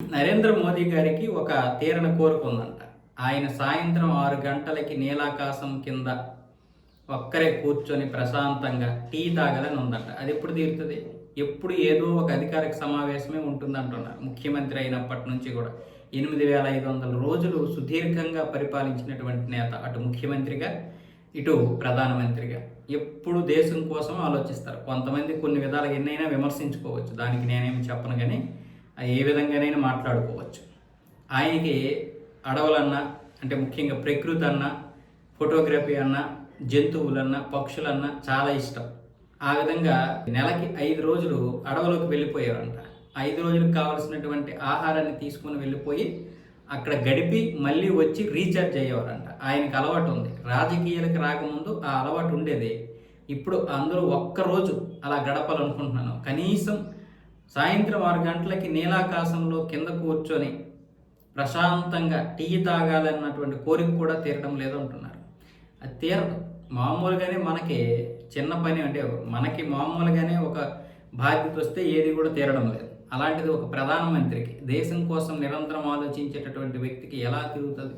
నరేంద్ర మోదీ గారికి ఒక తీరని కోరిక ఉందంట. ఆయన సాయంత్రం 6 గంటలకి నీలాకాశం కింద ఒక్కరే కూర్చొని ప్రశాంతంగా టీ తాగాలని ఉందంట. అది ఎప్పుడు తీరుతుంది? ఎప్పుడు ఏదో ఒక అధికారిక సమావేశమే ఉంటుందంటున్నారు. ముఖ్యమంత్రి అయినప్పటి నుంచి కూడా 8500 రోజులు సుదీర్ఘంగా పరిపాలించినటువంటి నేత. అటు ముఖ్యమంత్రిగా, ఇటు ప్రధానమంత్రిగా ఎప్పుడు దేశం కోసం ఆలోచిస్తారు. కొంతమంది కొన్ని విధాలుగా ఎన్నైనా విమర్శించుకోవచ్చు, దానికి నేనేమి చెప్పను, కానీ ఏ విధంగానైనా మాట్లాడుకోవచ్చు. ఆయనకి అడవులన్నా, అంటే ముఖ్యంగా ప్రకృతి అన్నా, ఫోటోగ్రఫీ అన్నా, జంతువులన్నా, పక్షులన్నా చాలా ఇష్టం. ఆ విధంగా నెలకి 5 రోజులు అడవులోకి వెళ్ళిపోయేవారంట. 5 రోజులకు కావాల్సినటువంటి ఆహారాన్ని తీసుకుని వెళ్ళిపోయి అక్కడ గడిపి మళ్ళీ వచ్చి రీఛార్జ్ అయ్యేవారంట. ఆయనకు అలవాటు ఉంది. రాజకీయాలకు రాకముందు ఆ అలవాటు ఉండేది. ఇప్పుడు అందరూ ఒక్కరోజు అలా గడపాలనుకుంటున్నాను. కనీసం సాయంత్రం 6 గంటలకి నీలాకాశంలో కింద కూర్చొని ప్రశాంతంగా టీ తాగాలన్నటువంటి కోరిక కూడా తీరడం లేదంటున్నారు. అది తీరదు. మామూలుగానే మనకి చిన్న పని, అంటే మనకి మామూలుగానే ఒక బాధ్యత వస్తే ఏది కూడా తీరడం లేదు. అలాంటిది ఒక ప్రధానమంత్రికి, దేశం కోసం నిరంతరం ఆలోచించేటటువంటి వ్యక్తికి ఎలా తిరుగుతుంది?